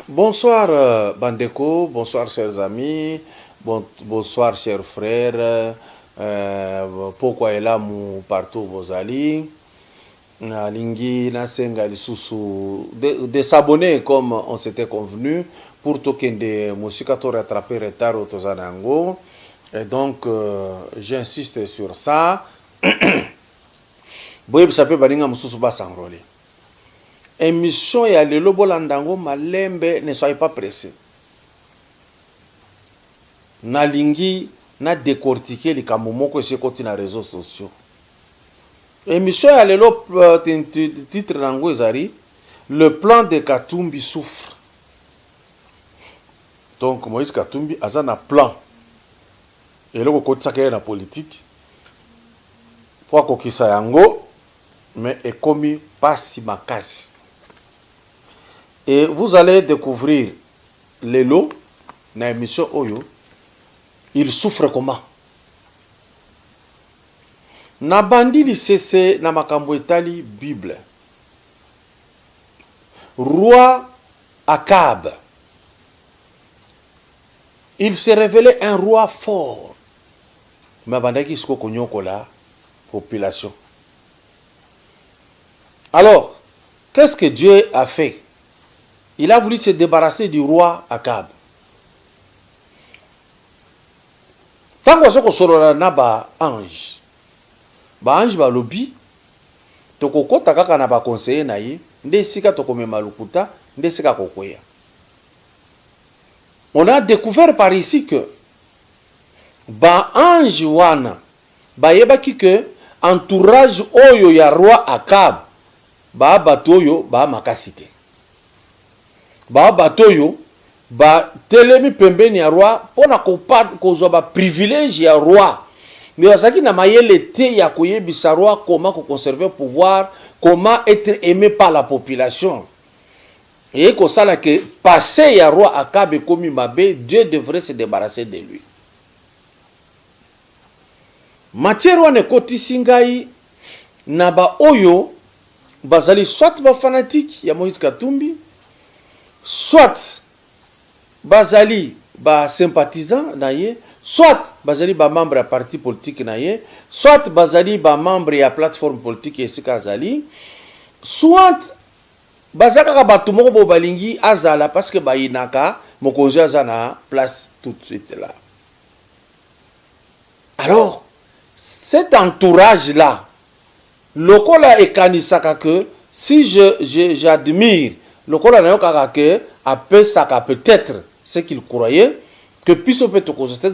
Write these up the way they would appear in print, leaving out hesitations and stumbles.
Bonsoir Bandeko, bonsoir chers amis, bonsoir chers frères. Pourquoi est là mou partout vos alliés? Lingi Nasenga de s'abonner comme on s'était convenu pour token de Moussikato rattraper retard au Tozanango. Et donc j'insiste sur ça. Boyeb sapé balinga mususu ba s'enrôler. Émission ya lelo bolandango malembe, ne soyez pas pressés. Na lingi na décortiquer les kamomoko et côté na réseaux sociaux. Émission ya lelo titre nango ezari le plan de Katumbi souffre. Donc Moïse Katumbi aza na plan. Et là ko tsaka na politique. Pour ko kisa yango mais est commis pas si makasi. Et vous allez découvrir les lots dans l'émission Oyo. Il souffre comment? Na bandi li cesse na makambo etali Bible. Roi Akab. Il s'est révélé un roi fort. Mais bandaki isko konyoko la population. Alors, qu'est-ce que Dieu a fait? Il a voulu se débarrasser du roi Akab. Tant que ce soit na ba ange ba lobi toko kota kaka na ba conseiller na ye nde sika toko mema lukuta nde sika kokoya. On a découvert par ici que ba ange wana ba yebaki que entourage oyo ya roi Akab ba batoyo ba makasite. Ba batoyo ba telemi pembeni ya roi pona kozwa ba privilège ya roi. Mais azaki na mayele te ya koyebisa roi comment conserver pouvoir, comment être aimé par la population. Et ko sala que passé ya roi Akab komi mabe, Dieu devrait se débarrasser de lui. Matière wana kotisi ngai na ba oyo bazali soit ba fanatique ya Moïse Katumbi, soit bazali ba sympathisant na ye, soit bazali ba membre ya parti politique na ye, soit bazali ba membre ya plateforme politique esika azali, soit bazaka batu moko bo balingi azala parce que ba inaka mokonzi azana place tout de suite là. Alors cet entourage là lokola ekanisaka que si j'admire lokola na yokaka que apesaka peut-être ce qu'il croyait que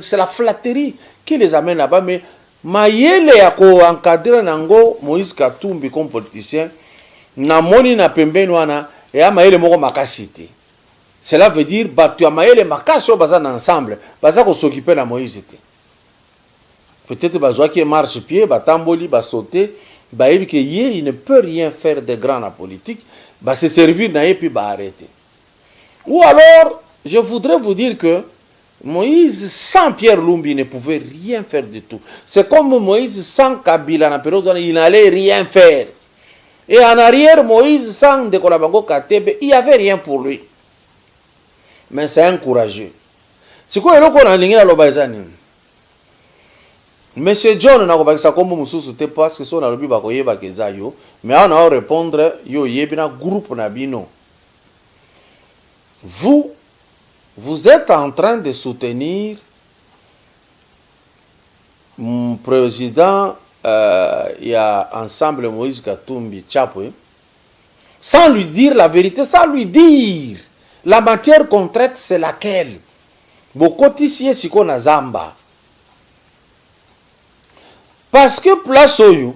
c'est la flatterie qui les amène là-bas, mais mayele ya ko encadrer nango Moïse Katumbi comme politicien na moni na pembeni wana ya mayele moko makashite. Cela veut dire batu ya mayele makasho baza na ensemble baza ko s'occuper na Moïse te. Peut-être bazwa qui marche pied batamboli ba sauter ba yebi que il ne peut rien faire de grand en politique, ba se servir na et puis ba arrêter. Ou alors je voudrais vous dire que Moïse sans Pierre Lumbi ne pouvait rien faire du tout. C'est comme Moïse sans Kabila na période où il n'allait rien faire. Et en arrière, Moïse sans Dekolabango Katebe, il n'y avait rien pour lui. Mais c'est un courageux. C'est quoi le qu'on a ligné à l'Obaïzani? Monsieur John n'a pas comme Moussou te parce que son alobi bakoye bakezayo, mais on a répondre yo yebina groupe nabino. Vous êtes en train de soutenir mon président il y a ensemble Moïse Katumbi Chapwe sans lui dire la vérité, sans lui dire la matière qu'on traite c'est laquelle. Bokotisiye siko na zamba. Parce que place oyo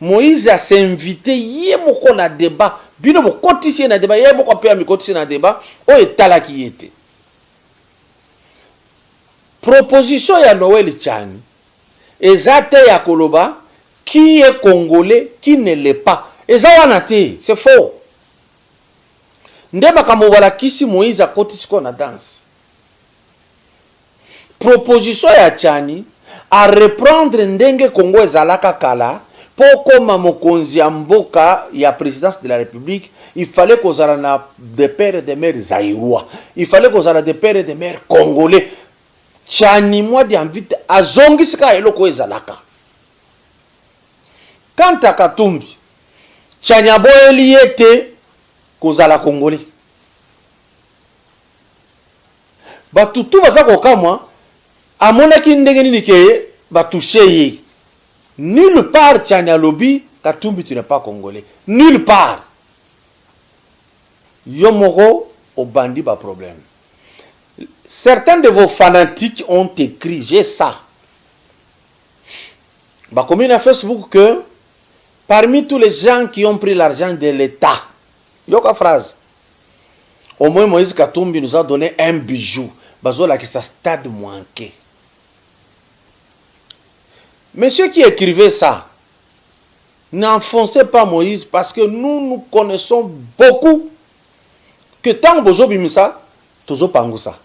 Moïse a s'invité yé moko na débat. Bino bokotisiye na débat, yé moko pe amikotisiye na débat, o etala ki yete. Proposition ya Noël Tchani, ezate ya koloba, qui est congolais, qui ne l'est pas. Ezawanate, c'est faux. Ndema kamo wala kisi Moïse a kotisiko na danse. Proposition ya Tchani, à reprendre ndenge Congo ezalaka kala, comme mokonzi ya mboka ya présidence de la République, il fallait qu'on ait des pères et des mères zaïrois, il fallait qu'on ait des pères et des mères congolais. Tchani moi di invite azongi sika eloko ezalaka. Quant à Katumbi, tchani aboyeli ete kozala congolais. Batutu baza kokamwa amonaki ndenge nini ke batouché ye. Nulle part tchani alobi Katumbi tu n'es pas congolais. Nulle part. Yomoro au bandi ba problème. Certains de vos fanatiques ont écrit, j'ai ça. Bah, comme il a Facebook que parmi tous les gens qui ont pris l'argent de l'État, yoka phrase. Au moins Moïse Katumbi nous a donné un bijou. Bazola qui sa stade manqué. Monsieur qui écrivait ça, n'enfoncez pas Moïse parce que nous connaissons beaucoup que tant bozo bimisa, tozo pangousa.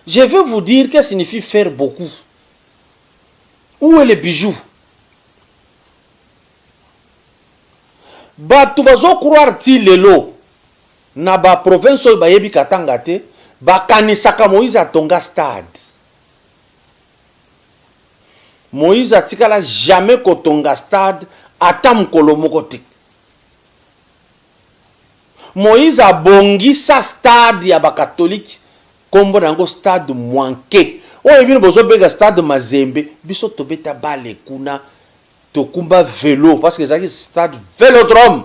Je vais vous dire qu'est-ce que signifie faire beaucoup. Où est le bijou? Batu bazo croire ti lelo na ba province oyo bayebi katanga te bakanisaka Moïse atonga stade. Moïse atikala jamais kotonga stade ata mukolo moko te. Moïse abongisa stade ya ba catholique kombo nango stade Mwanke. Oyo bino bozo bega stade Mazembe biso tobeta bale kuna tokumba vélo parce que c'est stade vélodrome.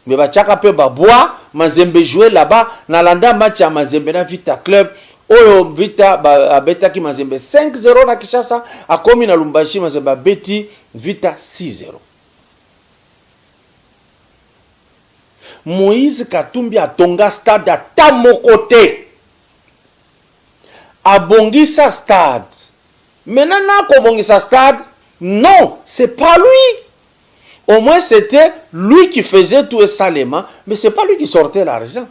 Mais bachaka pe babwa Mazembe jouer là-bas na landa match ya Mazembe na Vita Club. Oyo Vita abeta ki Mazembe 5-0 na Kinshasa akomi na Lumbashi Mazembe beti Vita 6-0. Moïse Katumbi atonga stade ata moko te. Abongisa stade. Maintenant kobongisa stade, non, c'est pas lui. Au moins c'était lui qui faisait tout et salement, mais c'est pas lui qui sortait l'argent.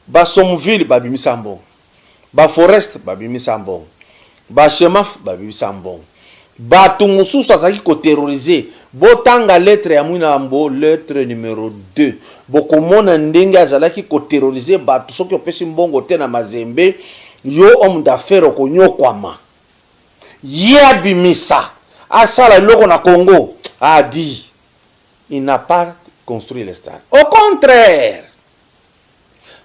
Ba Somville babimi sambon. Ba Forest babimi sambon. Ba Chemaf babimi sambon. Ba tumususu azaki ko terroriser. Botanga lettre ya mwina mbo lettre numéro 2. Bokomona ndenge azalaki ko terroriser ba to soki opesi mbongo te na Mazembe yo homme d'affaires ko nyokwama. Yabimisa asala loko na Congo a dit il n'a pas construit le stade. Au contraire,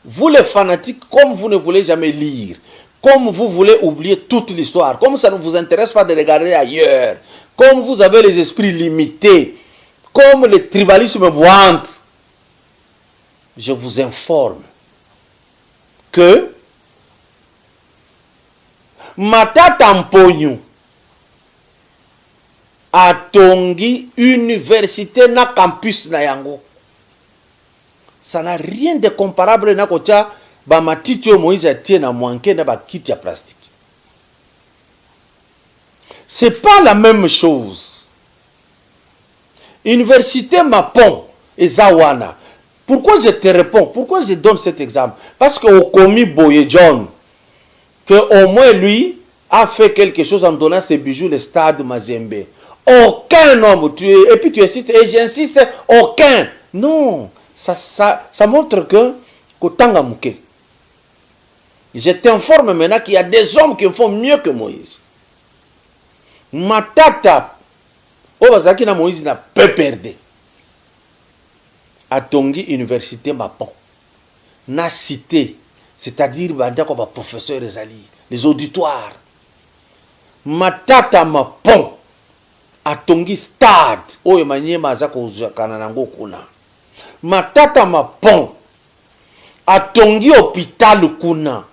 vous les fanatiques, comme vous ne voulez jamais lire, comme vous voulez oublier toute l'histoire, comme ça ne vous intéresse pas de regarder ailleurs, comme vous avez les esprits limités, comme le tribalisme vante, je vous informe que Matata Mponyo a tongi université na campus na yango. Ça n'a rien de comparable na kotia ba matiti yo Moïse atie na Mwanke na ba kiti ya plastique. C'est pas la même chose. Université Mapon et Zawana. Pourquoi je te réponds? Pourquoi je donne cet exemple? Parce que Okomi Boye John, que au moins lui a fait quelque chose en donnant ses bijoux le stade Mazembe. Aucun homme, et puis tu insistes, et j'insiste, aucun. Non, ça montre que Kotanga Mouké. Je t'informe maintenant qu'il y a des hommes qui font mieux que Moïse. Matata, Obazaki na Moïse n'a pas perdu. A Tongi Université Mapon. Na cité, c'est-à-dire Bandako ba professeur Ezali, les auditoires. Matata Mapon. A Tongi stade. Oyo manyema azako kananango kuna. Matata Mapon. A Tongi hôpital kuna.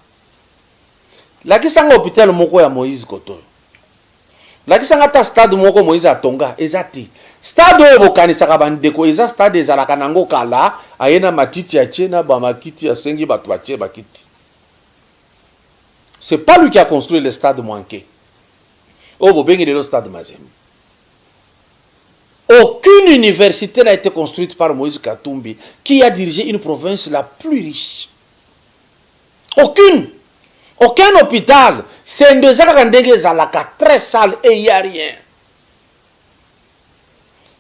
Lakisanga hôpital moko ya Moïse Koto. Lakisanga ta stade moko Moïse atonga ezati. Stade oyo bokanisaka bandeko eza stade ezalaka nango kala ayena matiti ya chena ba makiti ya sengi batu batie bakiti. C'est pas lui qui a construit le stade Mwanke. Oh bobengi le stade Mazembe. Aucune université n'a été construite par Moïse Katumbi qui a dirigé une province la plus riche. Aucune. Aucun hôpital. C'est une très sale et il n'y a rien.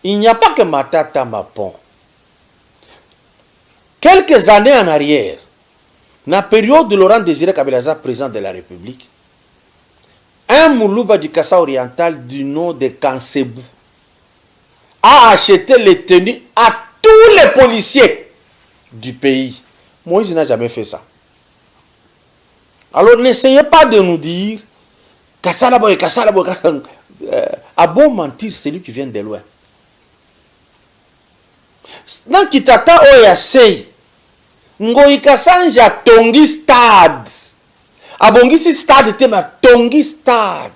Il n'y a pas que Matata Mapon. Quelques années en arrière, dans la période de Laurent Désiré Kabila, président de la République, un Moulouba du Kassa oriental du nom de Kansebou a acheté les tenues à tous les policiers du pays. Moïse n'a jamais fait ça. Alors n'essayez pas de nous dire Kassa la boy, Kassa la boy. À bon mentir, c'est lui qui vient de loin. Dans Kitata Oyasei, Ngoyi Kassanja Tongi Stade. Abongisi Stade tema Tongi Stade.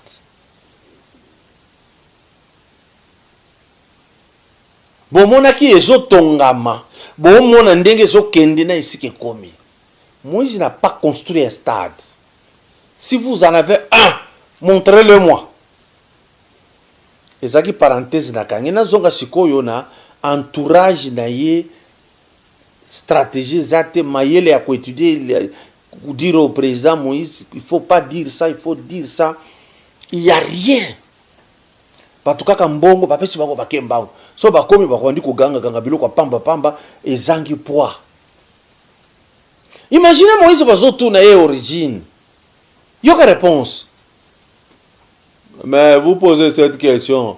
Bomona ki ezo tongama. Bomona ndenge ezo kende na isike komi. Moïse n'a pas construit un stade. Si vous en avez un, montrez-le-moi. Ezaki parenthèse na kangena zonga sikoyo na entourage na ye stratégie zate mayele ya étudier dire au président Moïse il faut pas dire ça, il faut dire ça. Il y a rien. Batuka kambongo bapesi bako bakembango. So bakomi bakwandi ko ganga biloko pamba pamba ezangi poids. Imaginez Moïse bazoto na ye origine. Yoka réponse. Mais vous posez cette question.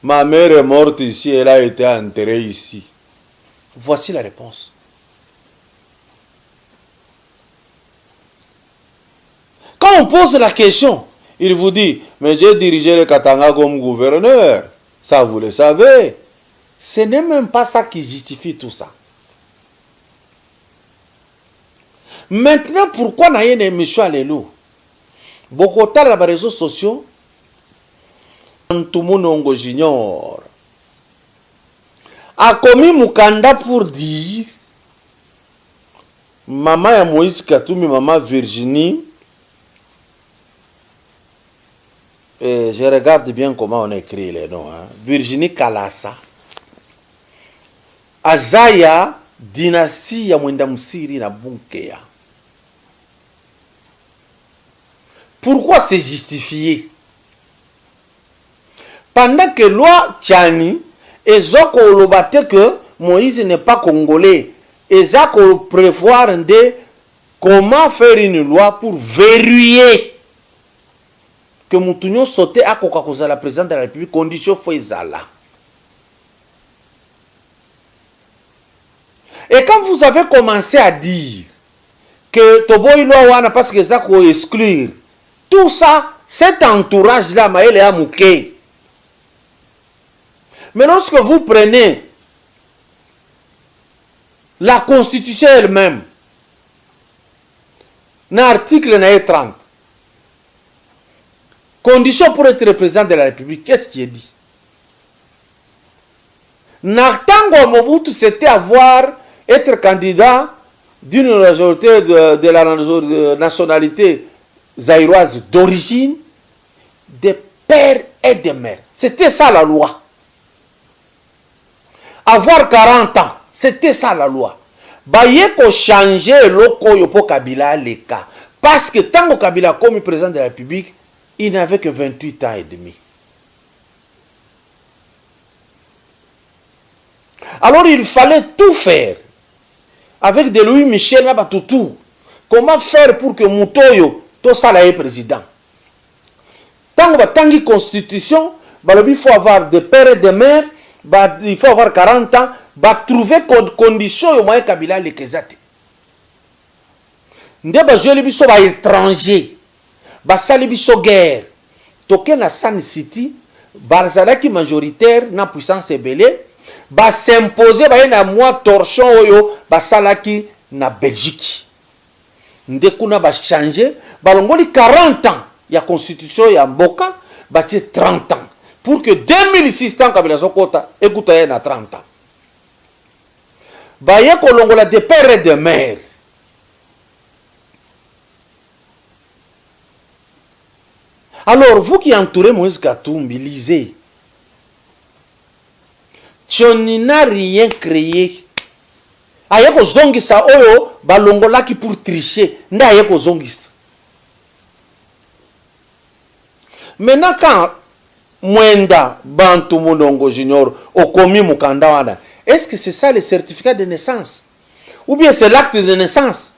Ma mère est morte ici, elle a été enterrée ici. Voici la réponse. Quand on pose la question, il vous dit, mais j'ai dirigé le Katanga comme gouverneur. Ça, vous le savez. Ce n'est même pas ça qui justifie tout ça. Maintenant, pourquoi n'a y a une émission à l'élo? Beaucoup de les réseaux sociaux, tout le monde junior a commis Mukanda pour dire maman ya Moïse Katoumi, maman Virginie, et je regarde bien comment on écrit les noms, hein. Virginie Kalasa, Azaya, dynastie ya Mwenda Musiri na Bunkeya. Pourquoi c'est justifié? Pendant que loi Tchani, et Zoko Olobate que Moïse n'est pas congolais, et Zako prévoir de comment faire une loi pour verrouiller que Moutounion sautait à Coca-Cola, la présidente de la République, condition Fouezala. Et quand vous avez commencé à dire que Toboy Loawana parce que Zako exclure, tout ça, cet entourage-là, Maël et Amouké. Mais lorsque vous prenez la Constitution elle-même, dans l'article 30, condition pour être président de la République, qu'est-ce qui est dit? Naktango Mobutu, c'était être candidat d'une majorité de la nationalité zaïroise d'origine, de père et de mère. C'était ça la loi. Avoir 40 ans, c'était ça la loi. Baye ko changer loko yopo Kabila les cas. Parce que tant que Kabila comme président de la République, il n'avait que 28 ans et demi. Alors il fallait tout faire. Avec de Louis Michel Nabatoutou. Comment faire pour que Moutoyo, tout ça là est président? Tant que la constitution, il faut avoir des pères et des mères. Il faut avoir 40 ans, trouver conditions au moyen Kabila les Kezate. Ndeba joli biso ba étranger, ba sali biso guerre. Toke na San City, barzalaki majoritaire na puissance ebele, ba s'imposer ba na moi torchon oyo ba salaki na Belgique. Ndekuna ba changer, ba longoli 40 ans ya constitution ya mboka, ba 30 ans. Pour que 2600 Kabila Sokota écoute à 30 ans. Baye kolongola de père et de mère. Alors, vous qui entourez Moïse Katumbi, lisez. Tu n'as rien créé. Ayeko zongisa oyo balongola ki pour tricher. Nda ayeko zongisa. Maintenant, quand Mwenda Bantu Monongo Junior Okomi Mukanda wana, est-ce que c'est ça le certificat de naissance? Ou bien c'est l'acte de naissance?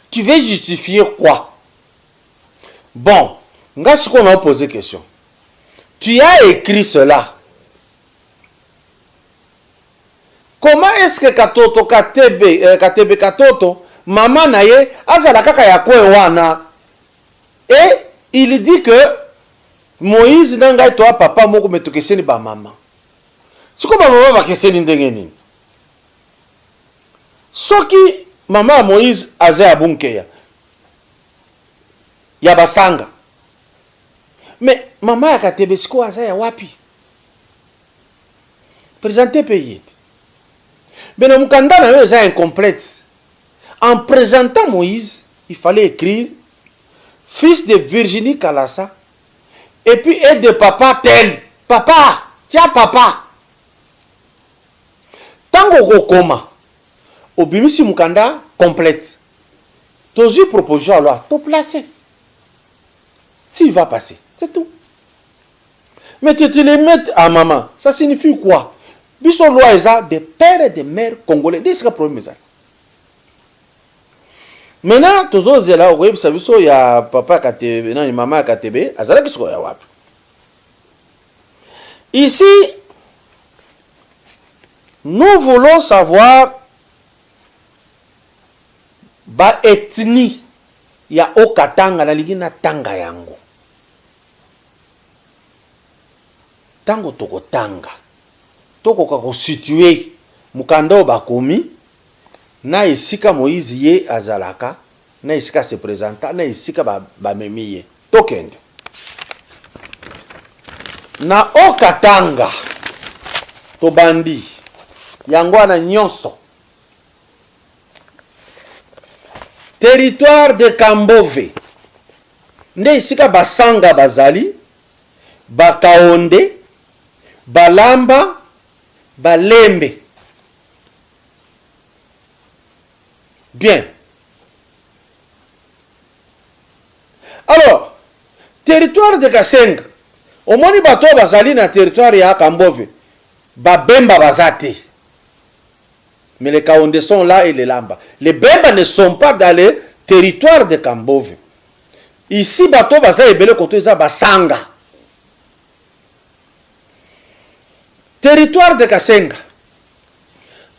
Tu veux justifier quoi? Bon, regarde ce qu'on a posé question. Tu as écrit cela. Comment est-ce que Katoto Katebe Katoto maman naye azala kaka ya kwe wana? Et il dit que Moïse nanga toi papa moko metokeseni ba maman. Siko ba maman ba keseni ndenge nini? Soki mama Moïse aza abunkeya ya basanga. Mais maman ya Katebe siko aza ya wapi? Présenter pays. Mais Mukanda na yo eza incomplète. En présentant Moïse, il fallait écrire fils de Virginie Kalasa et puis aide de papa tel. Papa, tiens papa. Tango kokoma. Obimisi Mukanda complète. Tozu proposition alors, to placer. S'il va passer, c'est tout. Mais tu les mets à maman, ça signifie quoi? Biso loi eza des pères et des mères congolais. Dis-ce que problème ça. Maintenant, toujours là, vous savez, il y a papa Katebe, non, maman Katebe, azala kisko ya wapi. Ici, nous voulons savoir ba ethnie ya Okatanga na ligina tanga yango. Tango toko tanga. Toko kako situé mukando bakomi na isika Moïse ye azalaka na isika se présenta na isika ba memiye tokende na Okatanga to bandi yango na nyonso territoire de Kambove nde isika basanga bazali bakaonde balamba balembe. Bien. Alors, territoire de Kasenga, au moins il bateau bazali na territoire ya Kambove, babemba bazate. Mais les Kaonde sont là et les Lamba. Les Bemba ne sont pas dans le territoire de Kambove. Ici, bateau baza ebele koto eza basanga. Territoire de Kasenga.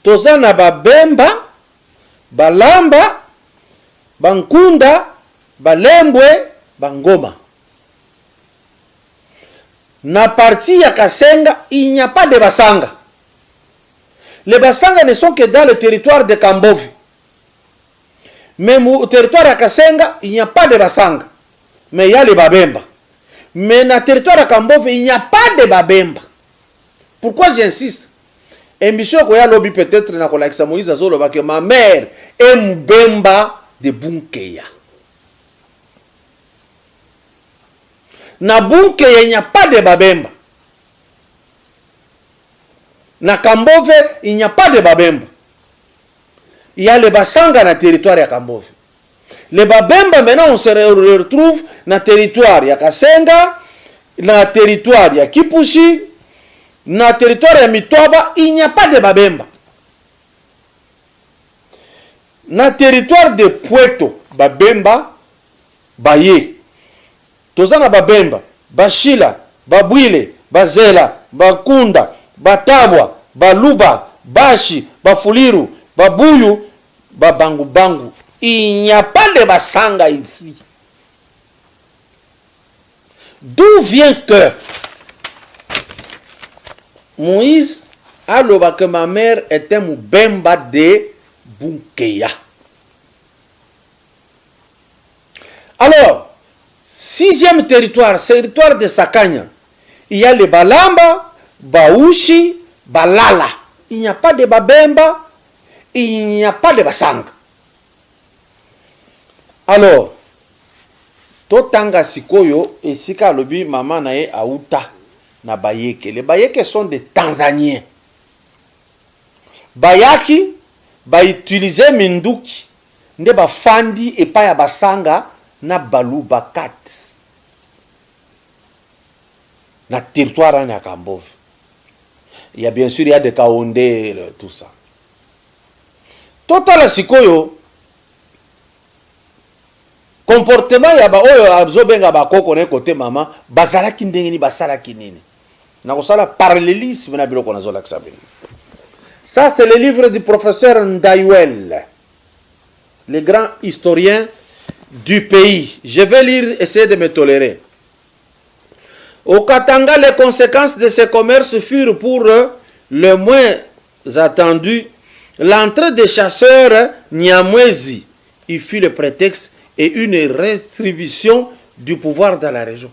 Tozana babemba, balamba, bankunda, balembwe, bangoma. Na partie ya Kasenga, il n'y a pas de basanga. Les basanga ne sont que dans le territoire de Kambove. Même au territoire de Kasenga, il n'y a pas de basanga. Mais il y a les babemba. Mais dans le territoire de Kambove, il n'y a pas de babemba. Pourquoi j'insiste? Émission koya lobby peut-être na kolakisa Moïse azoloba que ma mère est mbemba de Bunkeya. Na Bunkeya il n'y a pas de babemba. Na Kambove il n'y a pas de babemba. Il y a les basanga na territoire ya Kambove. Les babemba maintenant on se retrouve na territoire ya Kasenga, na territoire ya Kipushi, na territoire ya Mitoba, il n'y a pas de babemba. Na territoire de Puerto, babemba, baye. Tozana babemba, bashila, babwile, bazela, bakunda, batabwa, baluba, bashi, bafuliru, babuyu, babangu bangu. Il n'y a pas de basanga ici. D'où vient que Moïse a le que ma mère était Moubemba de Bunkeya. Alors, sixième territoire, territoire de Sakanya, il y a les Balamba, Baouchi, Balala. Il n'y a pas de Babemba, il n'y a pas de Basanga. Alors, Totanga Sikoyo et Sika Lobi Mama Nae Aouta. Na Bayeke. Les Bayeke sont des Tanzaniens. Bayaki, ba utiliser Minduki, nde ba fandi et pa ya basanga na baluba kat. na territoire na Kambove. Il y a bien sûr, il y a des Kaondé, tout ça. Total sikoyo, comportement ya ba oyo abzobenga ba koko ne côté maman, bazala kindengeni basala kinini. Na kosala parallélisme na biloko na zola ksabeni. Ça c'est le livre du professeur Ndayuel, le grand historien du pays. Je vais lire, essayer de me tolérer. Au Katanga, les conséquences de ces commerces furent pour le moins attendu l'entrée des chasseurs Nyamwezi. Il fut le prétexte et une restribution du pouvoir dans la région.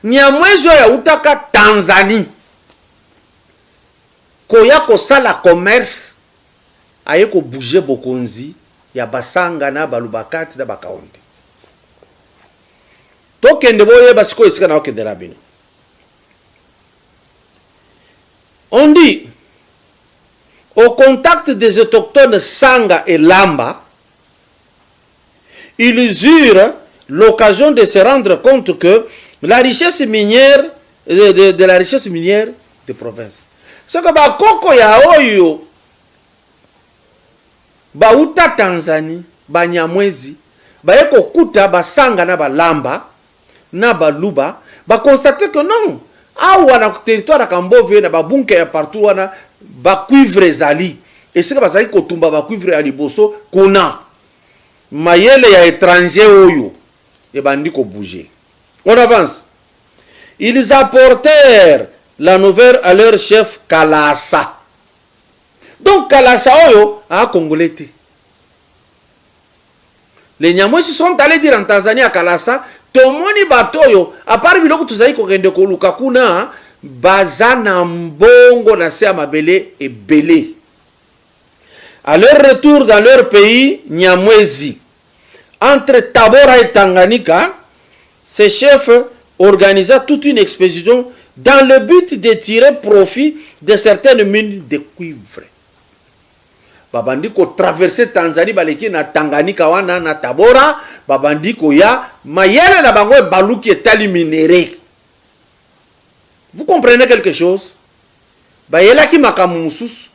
Nyamwezi ya utaka Tanzanie. Koya kosala commerce aye ko bouger bokonzi ya basanga na balubakati na bakaonde. Tokende boye basiko isika na okende rabino. On dit au contact des autochtones Sanga et Lamba, ils eurent l'occasion de se rendre compte que la richesse minière de la richesse minière des provinces. Ce que ba koko ya oyo ba uta Tanzanie, ba Nyamwezi, ba eko kuta ba Sanga na ba Lamba na ba Luba, ba constater que non, awa na territoire ya Kambove na ba bunke ya partout wana ba cuivre zali. Et ce que ba zali kotumba ba cuivre ya liboso kuna mayele ya étranger oyo et bandi ko bouger. On avance. Ils apportèrent la nouvelle à leur chef Kalasa. Donc Kalasa oyo a congolais. Les Nyamwezi sont allés dire en Tanzanie à Kalasa, tomoni batoyo, à part biloko tuzai ko kende ko luka kuna, bazana mbongo na se amabele et belé. À leur retour dans leur pays, Nyamwezi, entre Tabora et Tanganyika, ces chefs organisa toute une expédition dans le but de tirer profit de certaines mines de cuivre. Babandi ko traverser Tanzanie baleki na Tanganyika wana na Tabora, babandi ko ya mayele na bango baluki etali minéré. Vous comprenez quelque chose? Bayela ki makamusus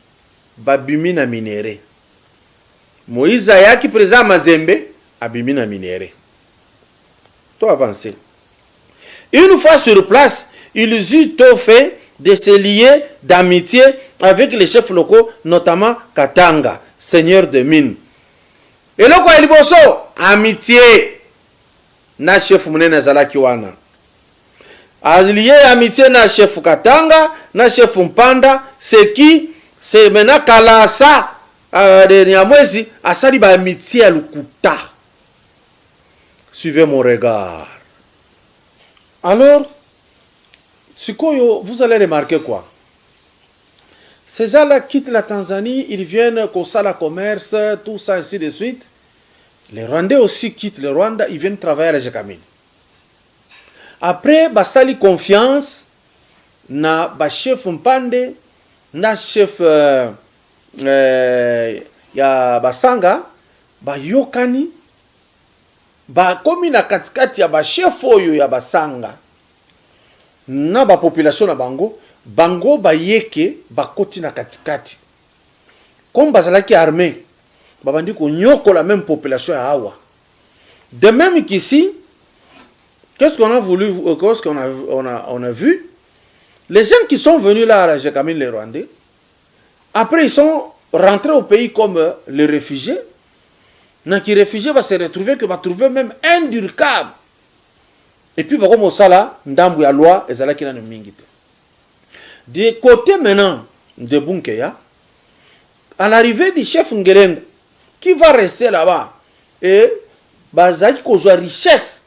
babimi na minéré. Moïse yaki président Mazembe abimi na minéré. Tout avancé. Une fois sur place, ils eurent tout fait de se lier d'amitié avec les chefs locaux, notamment Katanga, seigneur de mine. Et là, quoi, il bosso amitié na chef Munene Zalaki wana. Allié amitié na chef Katanga, na chef Mpanda, c'est qui? C'est maintenant Kalasa de Nyamwezi, asali ba amitié à Lukuta. Suivez mon regard. Alors, Sikoyo, vous allez remarquer quoi? Ces gens-là quittent la Tanzanie, ils viennent au Sala Commerce, tout ça, ainsi de suite. Les Rwandais aussi quittent le Rwanda, ils viennent travailler à la Jekamine. Après, basali confiance, na ba chef Mpande, na chef ya Basanga, ba Yokani, ba komi na katikati ya ba chef oyo ya Basanga, na ba population na bango, bango ba yeke ba koti na katikati. Comme bazalaki armée, babandi ko nyoko la même population à Awa. De même qu'ici, qu'est-ce qu'on a voulu, qu'est-ce qu'on a vu? Les gens qui sont venus là à la Jekamine, les Rwandais, après ils sont rentrés au pays comme les réfugiés. Les réfugiés va se retrouver que va trouver même indurcable. Et puis, comme on sait là, ndambu ya loi, et zala qui n'a mingite. De côté maintenant de Bunkeya, à l'arrivée du chef Ngerengo, qui va rester là-bas, et bazaki kozwa richesse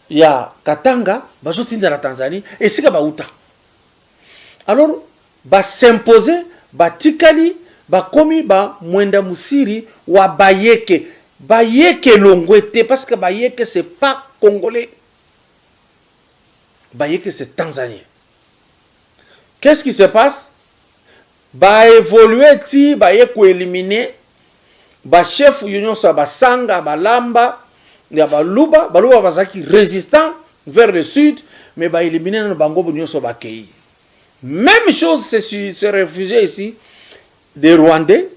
ya Katanga, bazoti dans la Tanzanie, et c'est que bauta. Alors, ba s'imposer, ba tikali, ba komi ba mwenda musiri wa bayeke. Bayeke longwete, parce que bayeke c'est pas congolais. Bayeke c'est tanzanien. Qu'est-ce qui se passe? Ba évoluer ti, ba yeko éliminer, ba chef union sa ba Sanga, ba Lamba, ya ba Luba bazaki résistant vers le sud, mais bah éliminer dans bango bonio so bakei. Même chose c'est ces réfugiés ici des Rwandais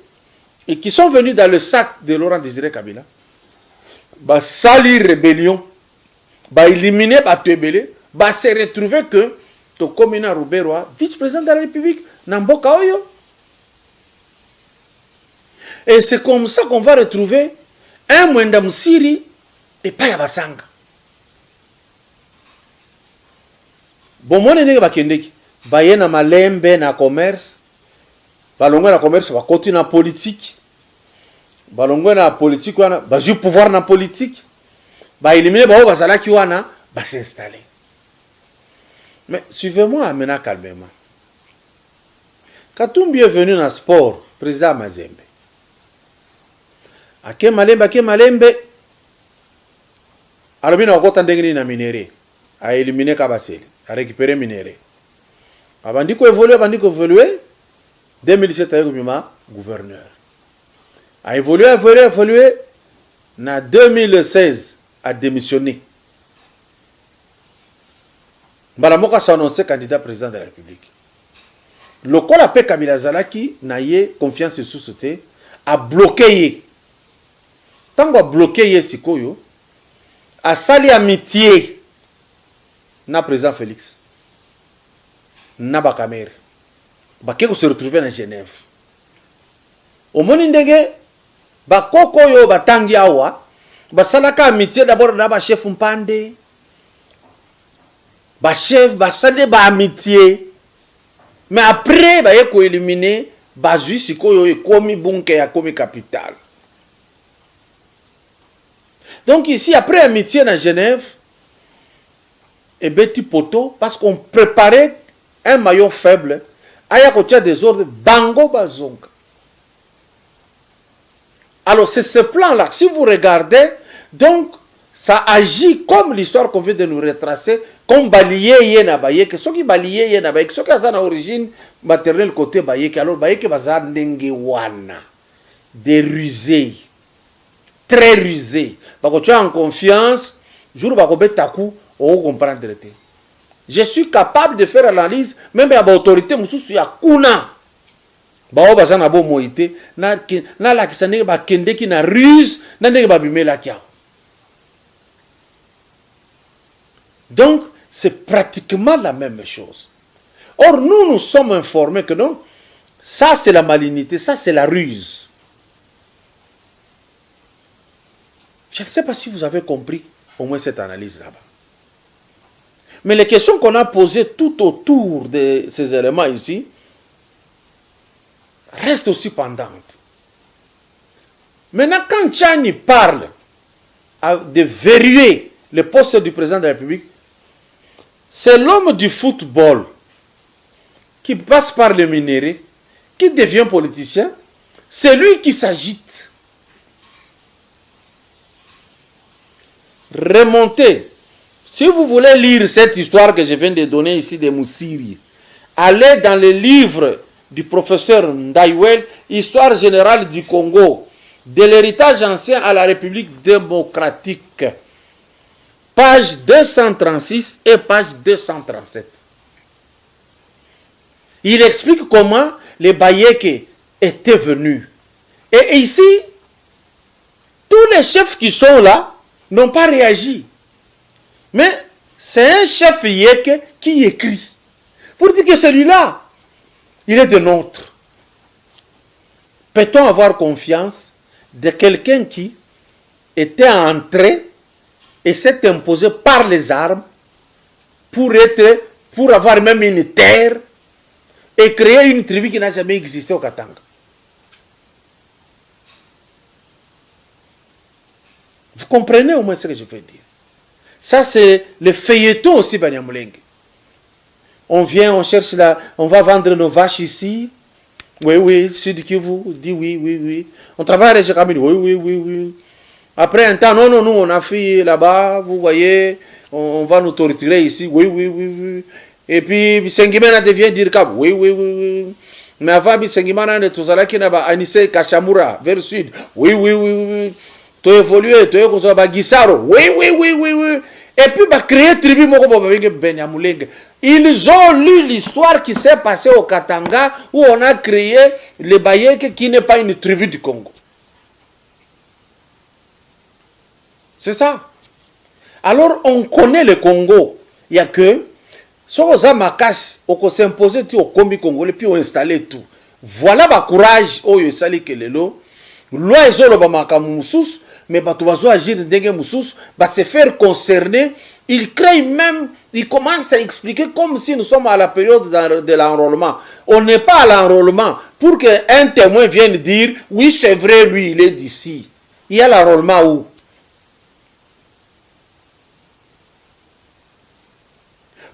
et qui sont venus dans le sac de Laurent Désiré Kabila. Bah salir rébellion, bah éliminer bah tebele, bah se retrouver que to Komina Ruberwa, vice-président de la République, Namboka Oyo. Et c'est comme ça qu'on va retrouver un Mwenda Musiri et pas Yabasanga. Bon, moi, je bakendeki. Baye na malembe na commerce. Balongwe na commerce, ba continue na politique. Balongwe na politique wana, ba ju pouvoir na politique. Ba éliminer ba bazalaki wana, ba s'installer. Mais suivez-moi maintenant calmement. Katumbi est venu dans le sport, président Mazembe. Ake Malembe. Alors bien, on a entendu na minéré, a éliminé Kabasele, a récupéré minéré. Avant qu'on évolue, 2017 a eu gouverneur. A évolué, en 2016 a démissionné. Balamoka s'est annoncé candidat président de la République. Le corps appelé Kabila Zalaki n'a eu confiance en société, a bloqué. Tant qu'on a bloqué Sikoyo, a sali amitié na président Félix. Na Bakamer. Bakeko se retrouver en Genève. Au Monindege, Bakoko yo batangi awa, basalaka amitié d'abord na ba chef Mpande. Ba chef, basale ba amitié. Mais après, ba yeko éliminer, ba jui Sikoyo e komi bunke ya komi capital. Donc ici, après amitié dans Genève, et Betty Poto, parce qu'on préparait un maillon faible, aya kotia des ordres, bango bazonga. Alors c'est ce plan-là, si vous regardez, donc ça agit comme l'histoire qu'on vient de nous retracer, comme balayer yena bayeke, ceux qui balayer yena bayeke, ceux qui ont à origine maternelle côté bayeke, alors bayeke bazar ndenge wana, des rusés. Très rusé. Parce que tu as en confiance, jour où tu as comprendre. Je suis capable de faire l'analyse, même à l'autorité, je suis kuna. Ba obaza na bo moité, na la kisane ba kende ki na ruse, na ndenge ba bimela kia. Donc, c'est pratiquement la même chose. Or, nous sommes informés que non, ça c'est la malignité, ça c'est la ruse. Je ne sais pas si vous avez compris au moins cette analyse là-bas. Mais les questions qu'on a posées tout autour de ces éléments ici restent aussi pendantes. Maintenant, quand Tchani parle de verrouiller le poste du président de la République, c'est l'homme du football qui passe par le minerai, qui devient politicien, c'est lui qui s'agite. Remontez. Si vous voulez lire cette histoire que je viens de donner ici de Moussiri, allez dans le livre du professeur Ndaiwel, Histoire générale du Congo, de l'héritage ancien à la République démocratique, page 236 et page 237. Il explique comment les Bayeke étaient venus. Et ici, tous les chefs qui sont là n'ont pas réagi. Mais c'est un chef Yeke qui écrit. Pour dire que celui-là, il est de nôtre. Peut-on avoir confiance de quelqu'un qui était entré et s'est imposé par les armes pour avoir même une terre et créer une tribu qui n'a jamais existé au Katanga? Vous comprenez au moins ce que je veux dire? Ça, c'est le feuilleton aussi, Banyamulenge. On vient, on cherche là, on va vendre nos vaches ici. Oui, Sud Kivu dit oui. On travaille avec Jékamini, oui. Après un temps, non, nous, on a fait là-bas, vous voyez, on va nous torturer ici, oui. Et puis, Sengimana devient dire oui. Mais avant, Sengimana ne tous qui n'a pas Anissé Kachamura, vers le sud, oui. Tu évolues, tu es comme ça, Gisaro, oui. Et puis, bah, créer tribu Benyamulenge. Ils ont lu l'histoire qui s'est passée au Katanga, où on a créé le Bayeke, qui n'est pas une tribu du Congo. C'est ça. Alors, on connaît le Congo. Il n'y a que, si on a s'imposer au Combi congolais, puis on installé tout. Voilà le courage, oh, il sali que le lo. Loi est le bamaka moussous, mais bah, tu vas agir de moussous, bah, se faire concerner. Il crée même, il commence à expliquer comme si nous sommes à la période de l'enrôlement. On n'est pas à l'enrôlement pour qu'un témoin vienne dire, oui, c'est vrai, lui, il est d'ici. Il y a l'enrôlement où?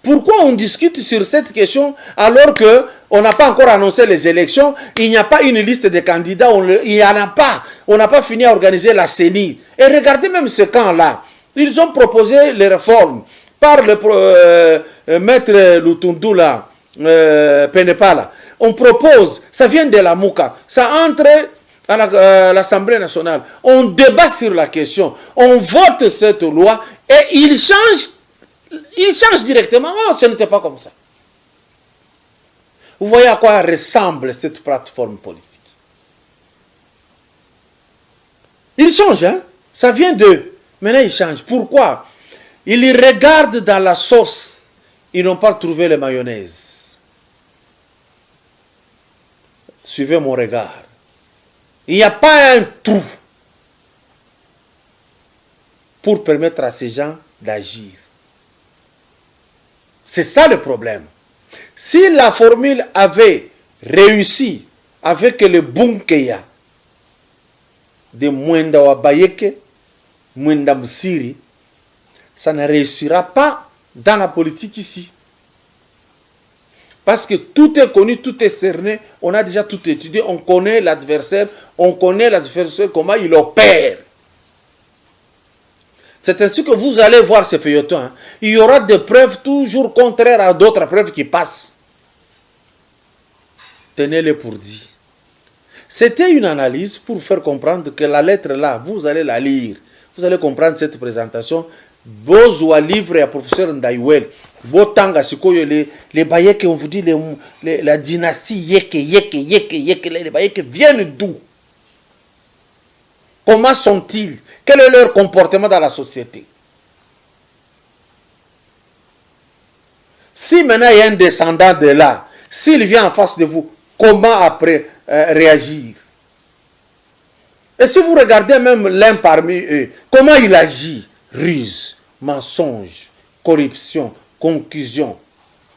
Pourquoi on discute sur cette question alors qu'on n'a pas encore annoncé les élections, il n'y a pas une liste de candidats, il n'y en a pas. On n'a pas fini à organiser la CENI. Et regardez même ce camp-là. Ils ont proposé les réformes par le maître Lutundu, Penepala. On propose, ça vient de la Mouka, ça entre à l'Assemblée nationale. On débat sur la question, on vote cette loi et il change directement. Oh, ce n'était pas comme ça. Vous voyez à quoi ressemble cette plateforme politique. Il change, hein? Ça vient d'eux. Maintenant, ils changent. Pourquoi? Ils regardent dans la sauce. Ils n'ont pas trouvé les mayonnaise. Suivez mon regard. Il n'y a pas un trou pour permettre à ces gens d'agir. C'est ça le problème. Si la formule avait réussi avec le Bunkeya de Mwenda Wabayeke, Mwenda Musiri, ça ne réussira pas dans la politique ici. Parce que tout est connu, tout est cerné, on a déjà tout étudié, on connaît l'adversaire, comment il opère. C'est ainsi que vous allez voir ces feuilletons. Hein. Il y aura des preuves toujours contraires à d'autres preuves qui passent. Tenez-les pour dit. C'était une analyse pour faire comprendre que la lettre là, vous allez la lire. Vous allez comprendre cette présentation. Bozwa livre à professeur Ndaïwel. Botanga sikoyo les Bayeke, on vous dit la dynastie Yeke, les Bayeke viennent d'où? Comment sont-ils? Quel est leur comportement dans la société? Si maintenant il y a un descendant de là, s'il vient en face de vous, comment après réagir? Et si vous regardez même l'un parmi eux, comment il agit? Ruse, mensonge, corruption, concussion,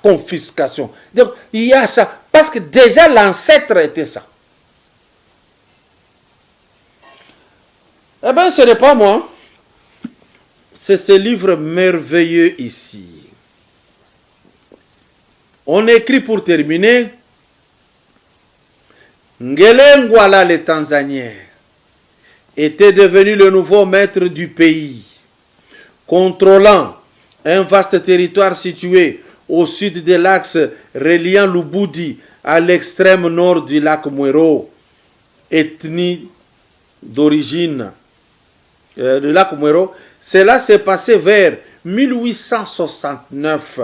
confiscation. Donc il y a ça, parce que déjà l'ancêtre était ça. Eh bien, ce n'est pas moi. C'est ce livre merveilleux ici. On écrit pour terminer. Ngele Ngwala, le Tanzanien, était devenu le nouveau maître du pays, contrôlant un vaste territoire situé au sud de l'axe reliant Lubudi à l'extrême nord du lac Mwero, ethnie d'origine du lac Mwero. Cela s'est passé vers 1869.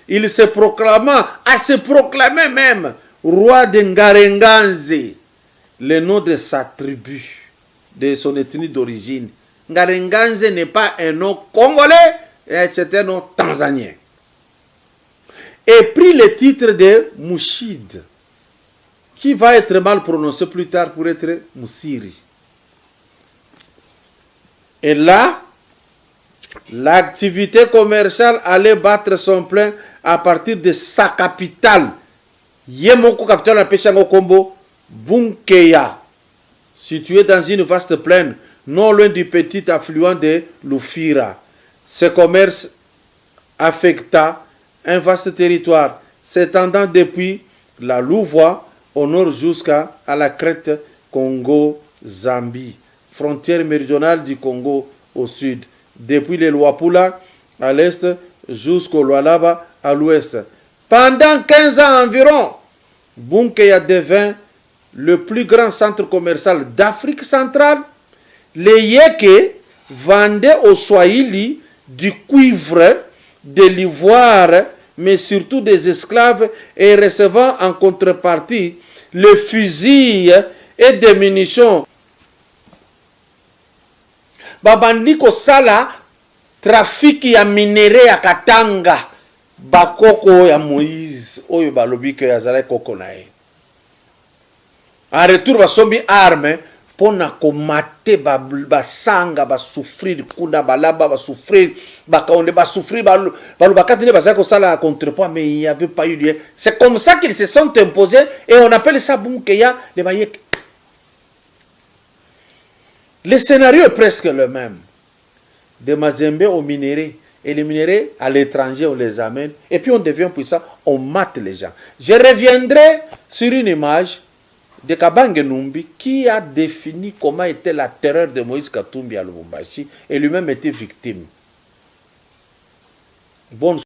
Il se proclamait même roi de Ngarenganze, le nom de sa tribu, de son ethnie d'origine. Ngarenganze n'est pas un nom congolais, c'est un nom tanzanien. Et prit le titre de Mouchid, qui va être mal prononcé plus tard pour être Moussiri. Et là, l'activité commerciale allait battre son plein à partir de sa capitale. Yemoko, capitale de Peshango Kombo, Bunkeya, située dans une vaste plaine, non loin du petit affluent de Lufira. Ce commerce affecta un vaste territoire s'étendant depuis la Louvois au nord jusqu'à la crête Congo-Zambie, frontière méridionale du Congo au sud, depuis les Luapula à l'est jusqu'au Lualaba à l'ouest. Pendant 15 ans environ, Bunkeya devint le plus grand centre commercial d'Afrique centrale. Les Yeke vendaient aux Swahili du cuivre, de l'ivoire, mais surtout des esclaves, et recevant en contrepartie les fusils et des munitions. Babandi kosala trafic ya minere ya Katanga, bakoko ya Moïse, oyo balobi ke azala koko na ye. En retour basombi arme pona komate basanga basouffrir kuna balaba basouffrir bakaonde basouffrir balobakatine bazala kosala contrepoids, mais il n'y avait pas eu lieu. C'est comme ça qu'ils se sont imposés et on appelle ça bunkeya les bayek. Le scénario est presque le même. De Mazembe au minerai. Et les minéraux, à l'étranger, on les amène. Et puis on devient puissant, on mate les gens. Je reviendrai sur une image de Kabange Numbi qui a défini comment était la terreur de Moïse Katumbi à Lubumbashi et lui-même était victime. Bonne